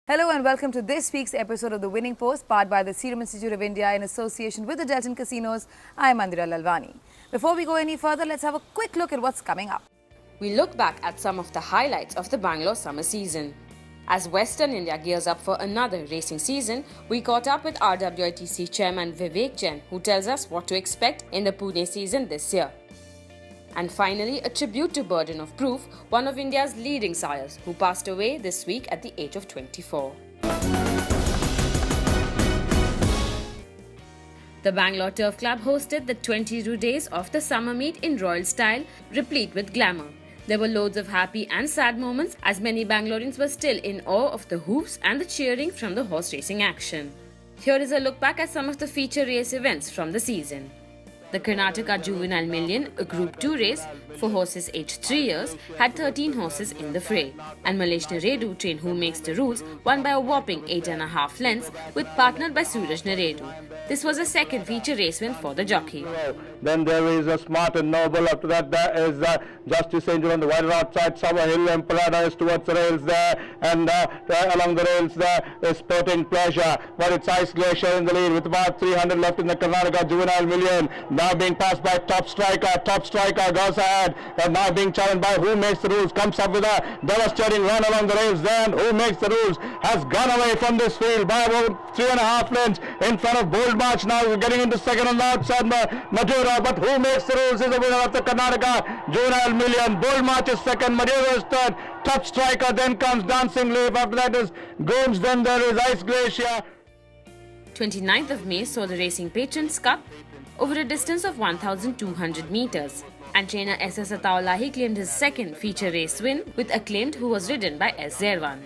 Hello and welcome to this week's episode of The Winning Post, powered by the Serum Institute of India in association with the Delton Casinos. I'm Mandira Lalwani. Before we go any further, let's have a quick look at what's coming up. We look back at some of the highlights of the Bangalore summer season. As Western India gears up for another racing season, we caught up with RWITC chairman Vivek Jain, who tells us what to expect in the Pune season this year. And finally, a tribute to Burden of Proof, one of India's leading sires, who passed away this week at the age of 24. The Bangalore Turf Club hosted the 22 days of the summer meet in royal style, replete with glamour. There were loads of happy and sad moments as many Bangaloreans were still in awe of the hoofs and the cheering from the horse racing action. Here is a look back at some of the feature race events from the season. The Karnataka Juvenile Million, a Group 2 race for horses aged 3 years, had 13 horses in the fray. And Malesh Naredu, trained Who Makes the Rules, won by a whopping 8.5 lengths, with partnered by Suraj Naredu. This was a second feature race win for the jockey. Then there is a Smart and Noble. After that, there is Justice Angel on the wider outside. Summer Hill and Parada is towards the rails there. And along the rails there is Sporting Pleasure. But it's Ice Glacier in the lead with about 300 left in the Karnataka Juvenile Million. Now being passed by Top Striker. Top Striker goes ahead. And now being challenged by Who Makes the Rules. Comes up with a devastating run along the rails there. And Who Makes the Rules has gone away from this field by about 3.5 lengths in front of Bold March. Now we're getting into second on the outside. Madura, but Who Makes the Rules is the winner of the Karnataka Juvenile Million. Bold March is second. Madura is third. Top Striker. Then comes Dancing Leaf. After that is Goons. Then there is Ice Glacier. 29th of May saw the Racing Patrons Cup over a distance of 1,200 meters. And trainer S.S. Ataulahi claimed his second feature race win with Acclaimed, who was ridden by S. Zerwan.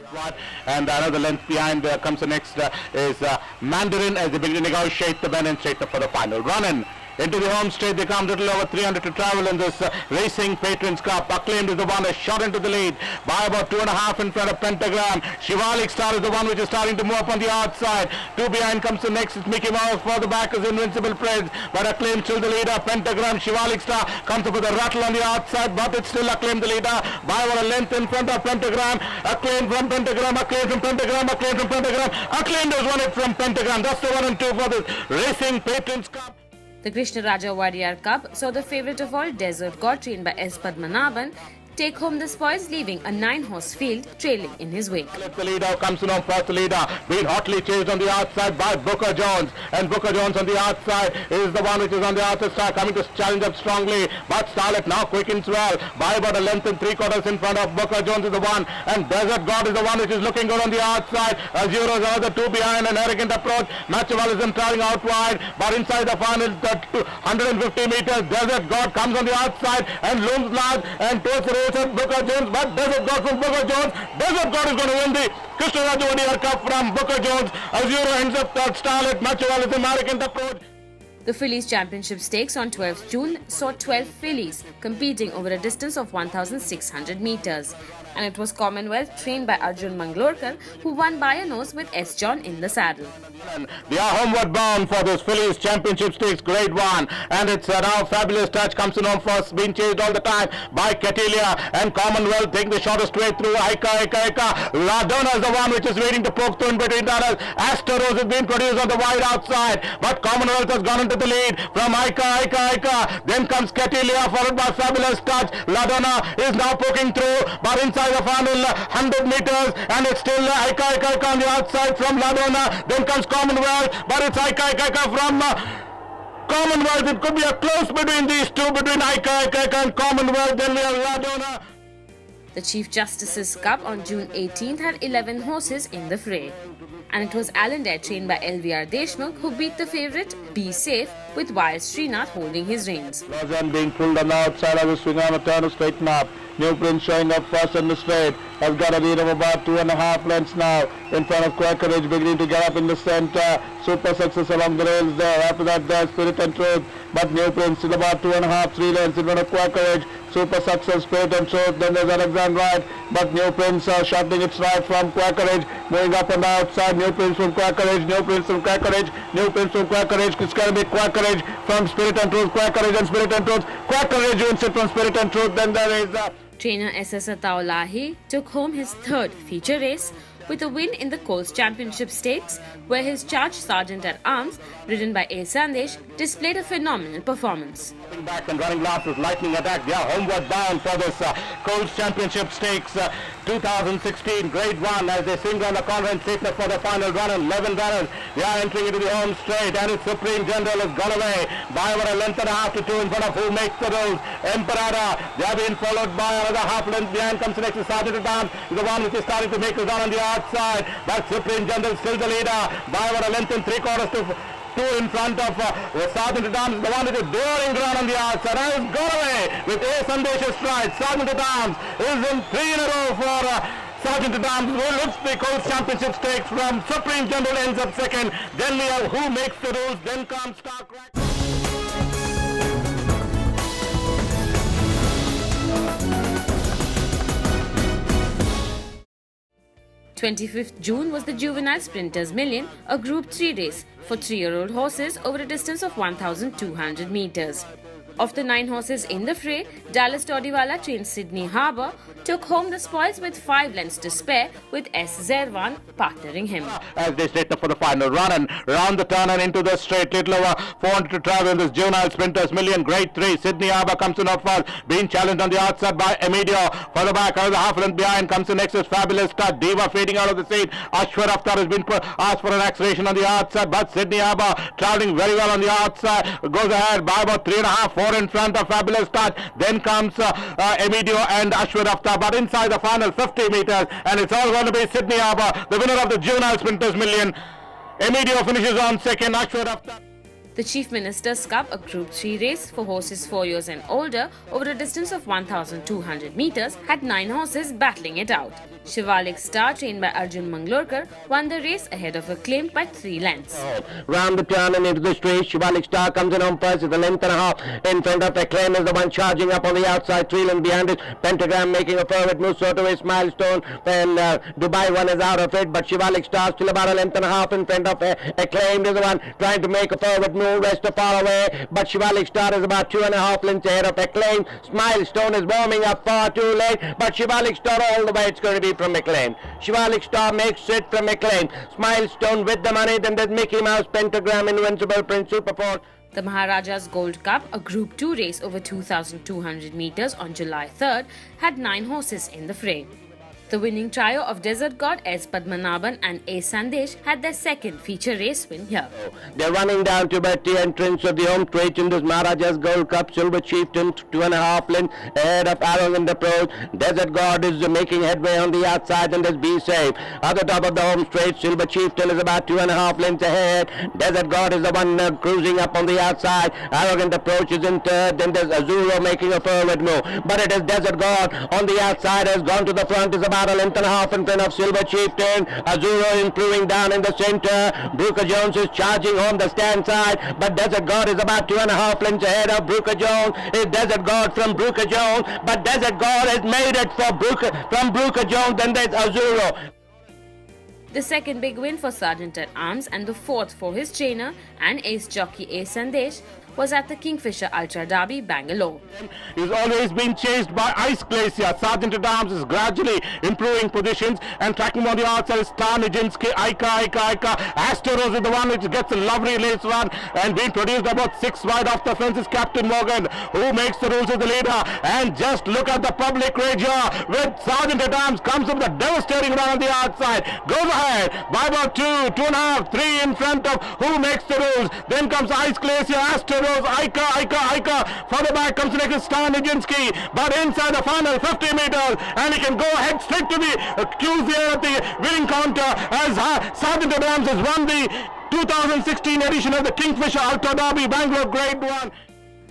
And another length behind comes the next is Mandarin as they begin to negotiate the bend and straight up for the final. Running into the home straight, they come little over 300 to travel in this Racing Patrons Cup. Acclaimed is the one that shot into the lead by about 2.5 in front of Pentagram. Shivalik Star is the one which is starting to move up on the outside. Two behind comes the next is Mickey Mouse. Further back is Invincible Prince, but Acclaimed still the leader. Pentagram, Shivalik Star comes up with a rattle on the outside, but it's still Acclaimed the leader by about a length in front of Pentagram. Acclaimed from Pentagram, Acclaimed from Pentagram, Acclaimed from Pentagram. Acclaimed has won it from Pentagram. That's the 1 and 2 for the Racing Patrons Cup. The Krishna Raja Warrior Cup saw the favourite of all, Desert God, trained by S. Padmanabhan, take home the spoils, leaving a 9-horse field trailing in his wake. The leader comes in on first leader, being hotly chased on the outside by Booker Jones. And Booker Jones on the outside is the one which is on the outside side, coming to challenge up strongly. But Starlet now quickens well by about a length and 3/4 in front of Booker Jones is the one. And Desert God is the one which is looking good on the outside. Azure is another two behind, an arrogant approach. Matchawalism traveling out wide, but inside the final, 150 meters, Desert God comes on the outside and looms large and towards the race of Booker Jones, but Desert God from Booker Jones. Desert God is going to win the Krishna Raja Warrior Cup from Booker Jones. Azure ends up third. Starlet, Matchawalism, arrogant approach. The Fillies Championship Stakes on 12th June saw 12 fillies competing over a distance of 1,600 meters. And it was Commonwealth, trained by Arjun Manglorkar, who won by a nose with S. John in the saddle. They are homeward bound for this Fillies Championship Stakes Grade 1. And it's now Fabulous Touch comes in on first, being chased all the time by Catilia. And Commonwealth taking the shortest way through. Ika. Ladona is the one which is waiting to poke through in between runners. Asteros is being produced on the wide outside. But Commonwealth has gone into the lead from Ika. Then comes Catilia, followed by Fabulous Touch. Ladona is now poking through, but inside the final 100 meters, and it's still Ika on the outside from Ladona. Then comes Commonwealth, but it's Ika from Commonwealth. It could be a close between these two, between Ika and Commonwealth. Then we have Ladona. The Chief Justice's Cup on June 18th had 11 horses in the fray. And it was Allendale, trained by LVR Deshmukh, who beat the favourite Be Safe, with Y. Srinath holding his reins. Lozan being pulled on the outside of the swing on a turn to straighten up. New Prince showing up first in the straight. Has got a lead of about 2.5 lengths now in front of Quackeridge, beginning to get up in the centre. Super Success along the rails there. After that there's Spirit and Truth, but New Prince still about 2.5, 3 lengths in front of Quackeridge. Super Success, Spirit and Truth. Then there's Alexander Wright, but New Prince shuttling its right from Quackeridge, moving up on the outside. New Prince from Quackeridge, New Prince from Quackeridge, New Prince from Quackeridge. It's going to be Quackeridge from Spirit and Truth, Quackeridge and Spirit and Truth. Quackeridge wins it from Spirit and Truth. Then there is Trainer S.S. Ataulahi took home his third feature race with a win in the Coast Championship Stakes, where his charge sergeant at arms, ridden by A. Sandesh, displayed a phenomenal performance. Back and running last with lightning attack. They are homeward bound for this Coast Championship Stakes 2016 Grade 1 as they swing around the corner and safely for the final run. 11 runners. They are entering into the home straight, and its Supreme General has gone away by over a length and a half to 2 in front of Who Makes the Rules. Emperada. They are being followed by another half length behind. Comes the next Sergeant at Arms, the one which is starting to make a run on the outside. But Supreme General still the leader by over a length and 3/4 to 2 in front of Sergeant at Arms, the one with a daring run on the outside. And has gone away with A. Sandesh's stride. Sergeant at Arms is in 3 in a row for Sergeant at Arms, who lifts the Coast Championship Stakes from Supreme General, ends up second. Then we have Who Makes the Rules, then comes Stark Right. 25th June was the Juvenile Sprinters Million, a Group 3 race for 3-year-old horses over a distance of 1,200 meters. Of the 9 horses in the fray, Dallas Todiwala trained Sydney Harbour took home the spoils with 5 lengths to spare, with S. Zerwan partnering him. As they straight up for the final run and round the turn and into the straight, little over 400 to travel in this Juvenile Sprinters Million Grade 3. Sydney Harbour comes in off first, being challenged on the outside by Emidio. Further back, another half length behind comes the next is Fabulous Start. Diva fading out of the seat. Ashwar Aftar has been asked for an acceleration on the outside, but Sydney Harbour travelling very well on the outside. Goes ahead by about 3.5, 4 in front of Fabulous Start. Then comes Emidio and Ashwar Aftar, but inside the final 50 meters, and it's all going to be Sydney Harbour, the winner of the Juvenile Sprinters Million. Emidio finishes on second. Ashwar Aftar. The Chief Minister's Cup, a Group 3 race for horses 4 years and older over a distance of 1,200 meters, had 9 horses battling it out. Shivalik Star, trained by Arjun Manglorkar, won the race ahead of Acclaim by 3 lengths. Round the turn and into the straight, Shivalik Star comes in on first with a length and a half in front of Acclaim is the one charging up on the outside, 3 lengths behind it. Pentagram making a forward move, so to his Milestone, then Dubai one is out of it, but Shivalik Star still about a length and a half in front of Acclaim is the one trying to make a forward move, rest of far away, but Shivalik Star is about 2.5 lengths ahead of Acclaim. Milestone is warming up far too late, but Shivalik Star all the way it's going to be from Acclaim. Shivalik Star makes it from Acclaim. Milestone with the money, then there's Mickey Mouse, Pentagram, Invincible Prince, Superport. The Maharaja's Gold Cup, a Group 2 race over 2,200 meters on July 3rd, had 9 horses in the fray. The winning trio of Desert God, S. Padmanabhan and A. Sandesh had their second feature race win here. They're running down to about the entrance of the home straight in this Maharaja's Gold Cup. Silver Chieftain 2.5 lengths ahead of Arrogant Approach. Desert God is making headway on the outside, and there's Be Safe. At the top of the home straight, Silver Chieftain is about 2.5 lengths ahead. Desert God is the one cruising up on the outside. Arrogant Approach is in third. Then there's Azuro making a forward move. But it is Desert God on the outside, has gone to the front, is about a length and a half in front of Silver Chieftain. Azuro improving down in the center. Brooker Jones is charging home the stand side, but Desert God is about 2.5 lengths ahead of Brooker Jones. Is Desert God from Brooker Jones, but Desert God has made it for from Brooker Jones. Then there's Azuro. The second big win for Sergeant at Arms and the fourth for his trainer and ace jockey A. Sandesh was at the Kingfisher Ultra Derby, Bangalore. He's always been chased by Ice Glacier. Sergeant at Arms is gradually improving positions and tracking on the outside. Star Nijinsky, Aika. Asteros is the one which gets a lovely race run and being produced about 6 wide off the fence is Captain Morgan, who makes the rules as the leader. And just look at the public rage here with Sergeant at Arms comes up with a devastating run on the outside. Goes ahead by about 2.5, 3 in front of Who Makes the Rules. Then comes Ice Glacier, Asteros, Aika. Further back comes the next Star Nijinsky, but inside the final 50 meters, and he can go ahead straight to the queues there at the winning counter as Sergeant at Arms has won the 2016 edition of the Kingfisher Ultra Derby, Bangalore Grade 1.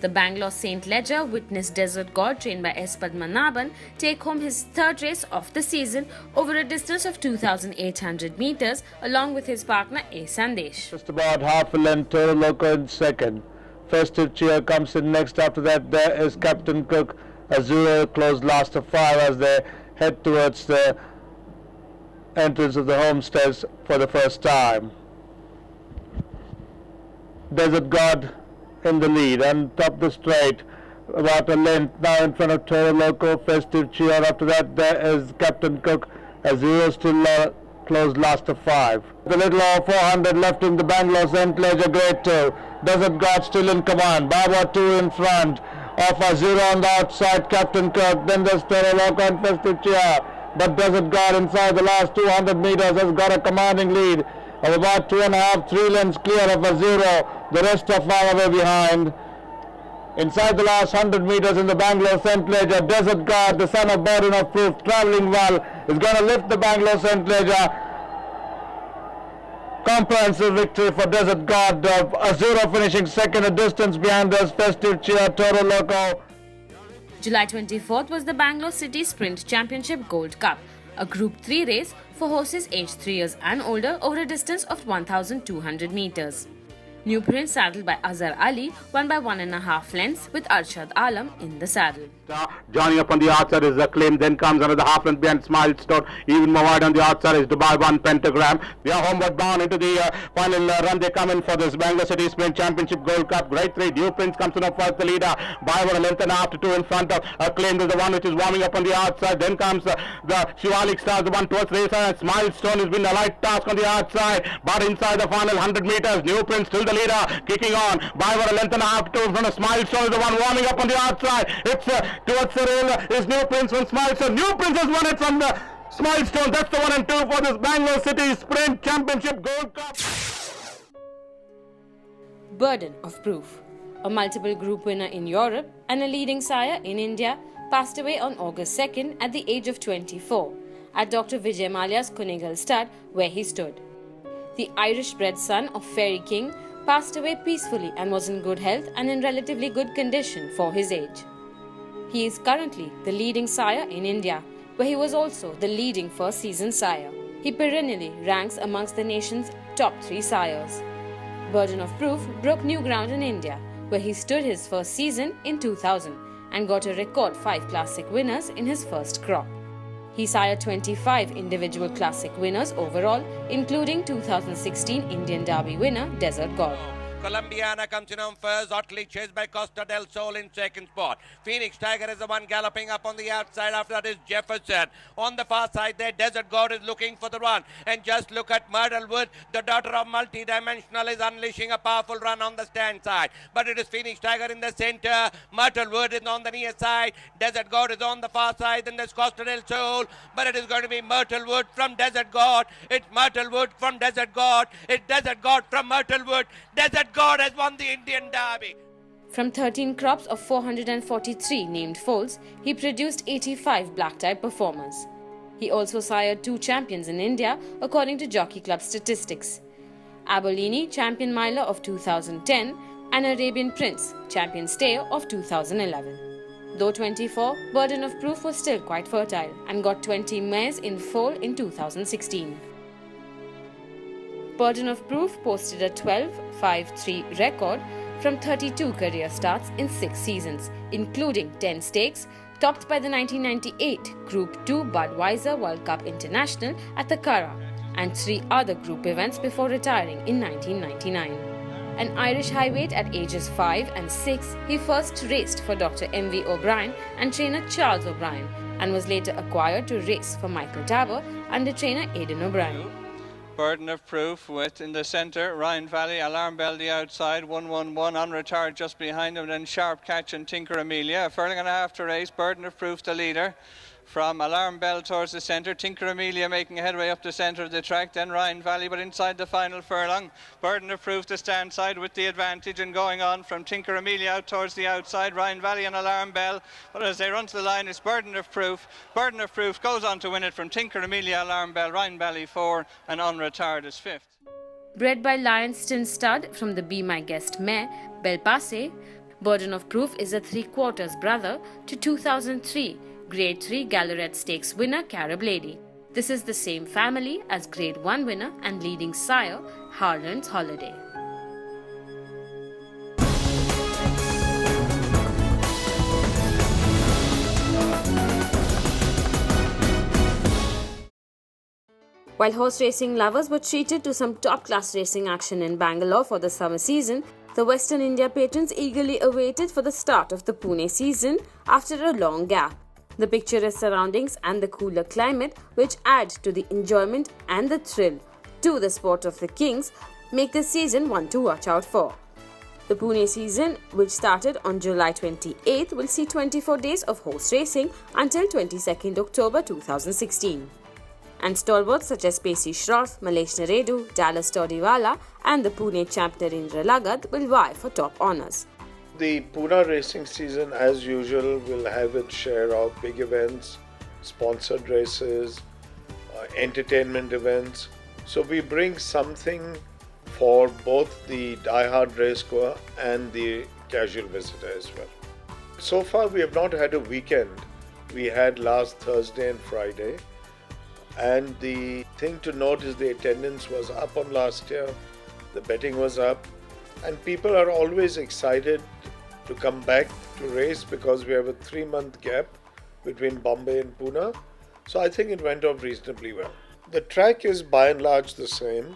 The Bangalore St. Ledger witnessed Desert God, trained by S. Padmanabhan, take home his third race of the season over a distance of 2,800 meters along with his partner A. Sandesh. Just about half a length, Toro Loco in second. Festive Cheer comes in next. After that, there is Captain Cook. Azuro closed last of 5 as they head towards the entrance of the homesteads for the first time. Desert God in the lead and top the straight. About a length now in front of Toro Loco. Festive Cheer. After that, there is Captain Cook. Azuro still closed last to 5. The little over 400 left in the Bangalore St. Leger Grade 2. Desert Guard still in command. Baba 2 in front. Off a 0 on the outside, Captain Kirk. Then there's Teroloco and Festive Cheer. But Desert Guard inside the last 200 meters has got a commanding lead of about 2.5, 3 lengths clear of a 0. The rest are far away behind. Inside the last 100 meters in the Bangalore St. Leger, Desert Guard, the son of Burden of Proof, travelling well, is going to lift the Bangalore St. Leger. Comprehensive victory for Desert Guard, a 0 finishing second, a distance behind us, Festive Cheer, Toro Loco. July 24th was the Bangalore City Sprint Championship Gold Cup, a Group 3 race for horses aged 3 years and older over a distance of 1,200 meters. New Prince, saddled by Azhar Ali, won by 1.5 lengths with Arshad Alam in the saddle. Johnny up on the outside is Acclaim, then comes another half length behind Smilestone. Even more wide on the outside is Dubai 1 Pentagram. They are homeward bound into the final run. They come in for this Bangalore City Sprint Championship Gold Cup. Grade 3, New Prince comes in up first, the leader by 1 length and after 2 in front of Acclaim is the one which is warming up on the outside. Then comes the Shivalik Stars, the one towards race, and Smilestone has been a light task on the outside, but inside the final 100 meters, New Prince still the leader, kicking on by 1 length and after 2 in front of Smilestone is the one warming up on the outside. It's towards the rail is New Prince from Smilestone. New Prince has won it from the Smilestone. That's the 1 and 2 for this Bangalore City Sprint Championship Gold Cup. Burden of Proof, a multiple group winner in Europe and a leading sire in India, passed away on August 2nd at the age of 24 at Dr. Vijay Mallya's Kunigal Stud, where he stood. The Irish-bred son of Fairy King passed away peacefully and was in good health and in relatively good condition for his age. He is currently the leading sire in India, where he was also the leading first season sire. He perennially ranks amongst the nation's top 3 sires. Burden of Proof broke new ground in India, where he stood his first season in 2000 and got a record 5 classic winners in his first crop. He sired 25 individual classic winners overall, including 2016 Indian Derby winner Desert God. Colombiana comes in on first, hotly chased by Costa del Sol in second spot. Phoenix Tiger is the one galloping up on the outside. After that is Jefferson. On the far side there, Desert God is looking for the run. And just look at Myrtlewood, the daughter of Multidimensional, is unleashing a powerful run on the stand side. But it is Phoenix Tiger in the center. Myrtlewood is on the near side. Desert God is on the far side. Then there's Costa del Sol. But it is going to be Myrtlewood from Desert God. It's Myrtlewood from Desert God. It's Desert God from Myrtlewood. Desert God has won the Indian Derby. From 13 crops of 443 named foals, he produced 85 black-tie performers. He also sired 2 champions in India, according to Jockey Club statistics. Abolini, champion miler of 2010, and Arabian Prince, champion stayer of 2011. Though 24, Burden of Proof was still quite fertile and got 20 mares in foal in 2016. Burden of Proof posted a 12-5-3 record from 32 career starts in 6 seasons, including 10 stakes, topped by the 1998 Group 2 Budweiser World Cup International at the Curragh, and 3 other group events before retiring in 1999. An Irish highweight at ages 5 and 6, he first raced for Dr. M.V. O'Brien and trainer Charles O'Brien, and was later acquired to race for Michael Tabor under trainer Aidan O'Brien. Burden of Proof with in the centre, Ryan Valley, Alarm Bell the outside, 1-1-1 on retard just behind him, then Sharp Catch and Tinker Amelia. A furlong and a half to race, Burden of Proof the leader. From Alarm Bell towards the centre, Tinker Amelia making headway up the centre of the track, then Ryan Valley, but inside the final furlong, Burden of Proof the stand side with the advantage, and going on from Tinker Amelia out towards the outside, Ryan Valley and Alarm Bell, but as they run to the line it's Burden of Proof. Burden of Proof goes on to win it from Tinker Amelia, Alarm Bell, Ryan Valley 4 and On Retard is 5th. Bred by Lionston Stud from the Be My Guest mare, Belpasse, Burden of Proof is a 3/4 brother to 2003 Grade 3 Gallaret Stakes winner Carib Lady. This is the same family as Grade 1 winner and leading sire Harlan's Holiday. While horse racing lovers were treated to some top-class racing action in Bangalore for the summer season, the Western India patrons eagerly awaited for the start of the Pune season after a long gap. The picturesque surroundings and the cooler climate, which add to the enjoyment and the thrill to the sport of the Kings, make this season one to watch out for. The Pune season, which started on July 28th, will see 24 days of horse racing until 22nd October 2016. And stalwarts such as Pacey Shroff, Malesh Naredu, Dallas Todiwala and the Pune champ Narendra Lagat will vie for top honours. The Pune racing season, as usual, will have its share of big events, sponsored races, entertainment events. So we bring something for both the die-hard racegoer and the casual visitor as well. So far we have not had a weekend. We had last Thursday and Friday. And the thing to note is the attendance was up on last year, the betting was up, and people are always excited to come back to race because we have a 3-month gap between Bombay and Pune. So I think it went off reasonably well. The track is by and large the same.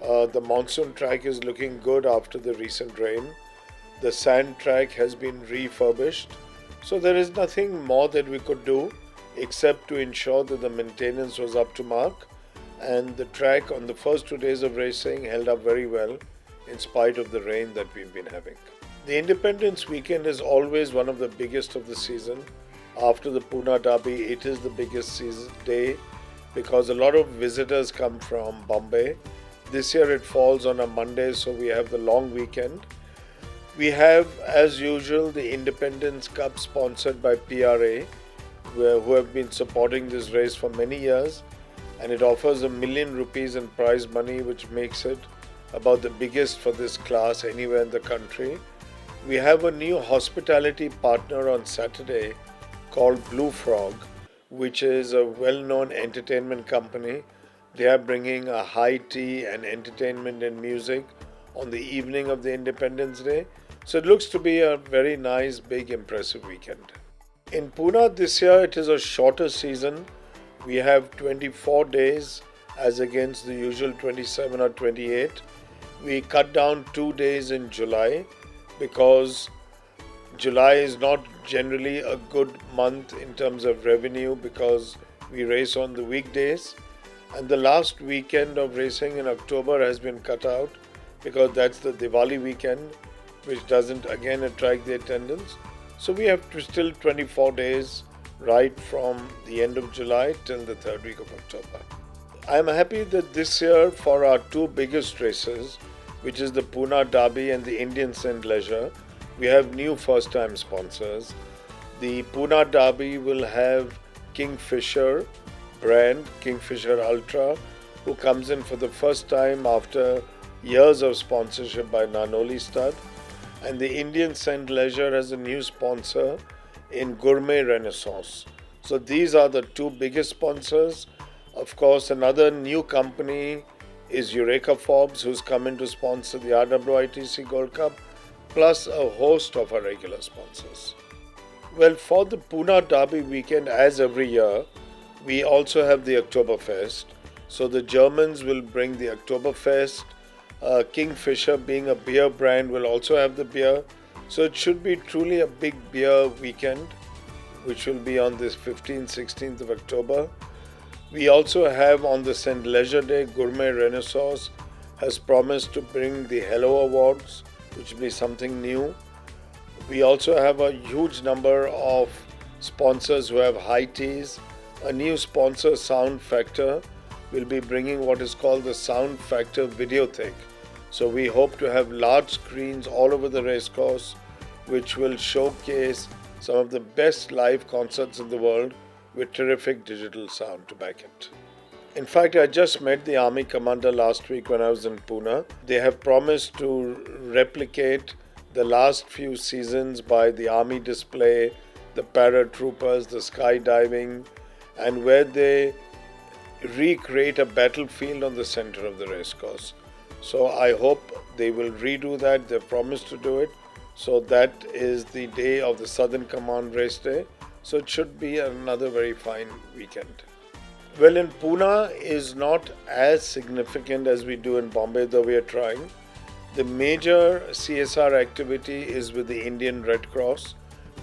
The monsoon track is looking good after the recent rain. The sand track has been refurbished. So there is nothing more that we could do except to ensure that the maintenance was up to mark. And the track on the first 2 days of racing held up very well in spite of the rain that we've been having. The Independence weekend is always one of the biggest of the season. After the Pune Derby, it is the biggest season day because a lot of visitors come from Bombay. This year it falls on a Monday, so we have the long weekend. We have, as usual, the Independence Cup sponsored by PRA, who have been supporting this race for many years, and it offers ₹1 million in prize money, which makes it about the biggest for this class anywhere in the country. We have a new hospitality partner on Saturday called Blue Frog, which is a well-known entertainment company. They are bringing a high tea and entertainment and music on the evening of the Independence Day. So it looks to be a very nice, big, impressive weekend. In Pune this year, it is a shorter season. We have 24 days as against the usual 27 or 28. We cut down 2 days in July because July is not generally a good month in terms of revenue because we race on the weekdays. And the last weekend of racing in October has been cut out because that's the Diwali weekend, which doesn't again attract the attendance. So we have still 24 days right from the end of July till the 3rd week of October. I am happy that this year for our 2 biggest races, which is the Pune Derby and the Indian St. Leger, we have new first-time sponsors. The Pune Derby will have Kingfisher brand, Kingfisher Ultra, who comes in for the first time after years of sponsorship by Nanoli Stud. And the Indian St. Leger has a new sponsor in Gourmet Renaissance. So these are the 2 biggest sponsors. Of course, another new company is Eureka Forbes, who's come in to sponsor the RWITC Gold Cup, plus a host of our regular sponsors. Well, for the Pune Derby weekend, as every year, we also have the Oktoberfest. So the Germans will bring the Oktoberfest. Kingfisher, being a beer brand, will also have the beer. So it should be truly a big beer weekend, which will be on this 15th, 16th of October. We also have on the St. Leger Day, Gourmet Renaissance has promised to bring the Hello Awards, which will be something new. We also have a huge number of sponsors who have high teas. A new sponsor, Sound Factor, will be bringing what is called the Sound Factor Videothek. So we hope to have large screens all over the racecourse, which will showcase some of the best live concerts in the world with terrific digital sound to back it. In fact, I just met the Army commander last week when I was in Pune. They have promised to replicate the last few seasons by the Army display, the paratroopers, the skydiving, and where they recreate a battlefield on the center of the racecourse. So I hope they will redo that. They've promised to do it. So that is the day of the Southern Command Race Day. So it should be another very fine weekend. Well, in Pune is not as significant as we do in Bombay, though we are trying. The major CSR activity is with the Indian Red Cross,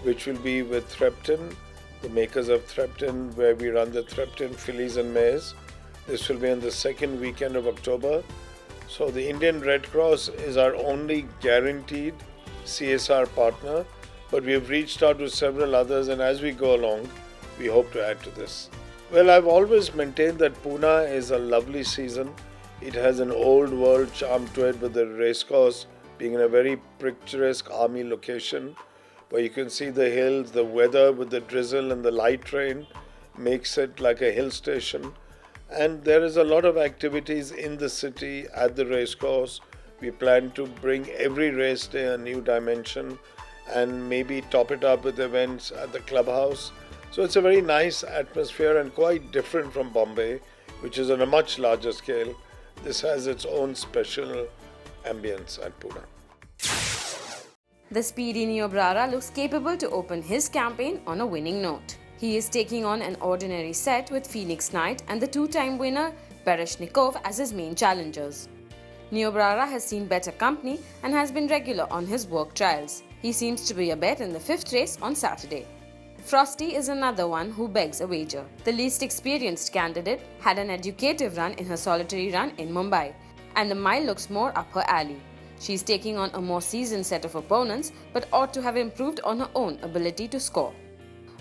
which will be with Threpton the makers of Threpton, where we run the Threpton Fillies and Mares. This will be on the second weekend of October. So the Indian Red Cross is our only guaranteed CSR partner, but we have reached out to several others, and as we go along, we hope to add to this. Well, I've always maintained that Pune is a lovely season. It has an old world charm to it, with the racecourse being in a very picturesque army location where you can see the hills. The weather with the drizzle and the light rain makes it like a hill station. And there is a lot of activities in the city at the racecourse. We plan to bring every race day a new dimension and maybe top it up with events at the clubhouse. So it's a very nice atmosphere and quite different from Bombay, which is on a much larger scale. This has its own special ambience at Pune. The speedy Niobrara looks capable to open his campaign on a winning note. He is taking on an ordinary set with Phoenix Knight and the two-time winner Bereshnikov as his main challengers. Niobrara has seen better company and has been regular on his work trials. He seems to be a bet in the 5th race on Saturday. Frosty is another one who begs a wager. The least experienced candidate had an educative run in her solitary run in Mumbai, and the mile looks more up her alley. She's taking on a more seasoned set of opponents, but ought to have improved on her own ability to score.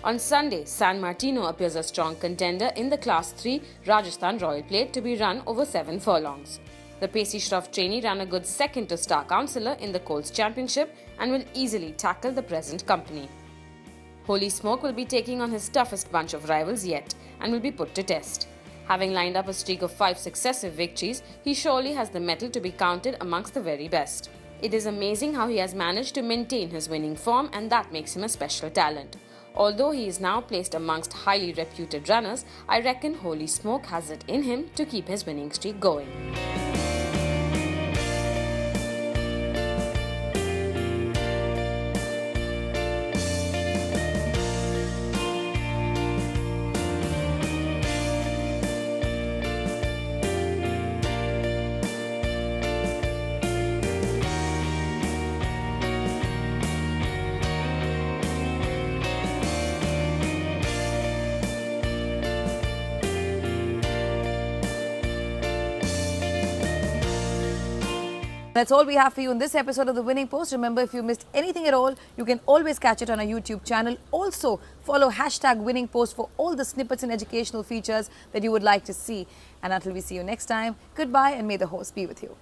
On Sunday, San Martino appears a strong contender in the Class 3 Rajasthan Royal Plate to be run over 7 furlongs. The pacey Shroff trainee ran a good second to Star Counsellor in the Colts Championship and will easily tackle the present company. Holy Smoke will be taking on his toughest bunch of rivals yet and will be put to test. Having lined up a streak of 5 successive victories, he surely has the mettle to be counted amongst the very best. It is amazing how he has managed to maintain his winning form, and that makes him a special talent. Although he is now placed amongst highly reputed runners, I reckon Holy Smoke has it in him to keep his winning streak going. That's all we have for you in this episode of The Winning Post. Remember, if you missed anything at all, you can always catch it on our YouTube channel. Also, follow #WinningPost for all the snippets and educational features that you would like to see. And until we see you next time, goodbye and may the horse be with you.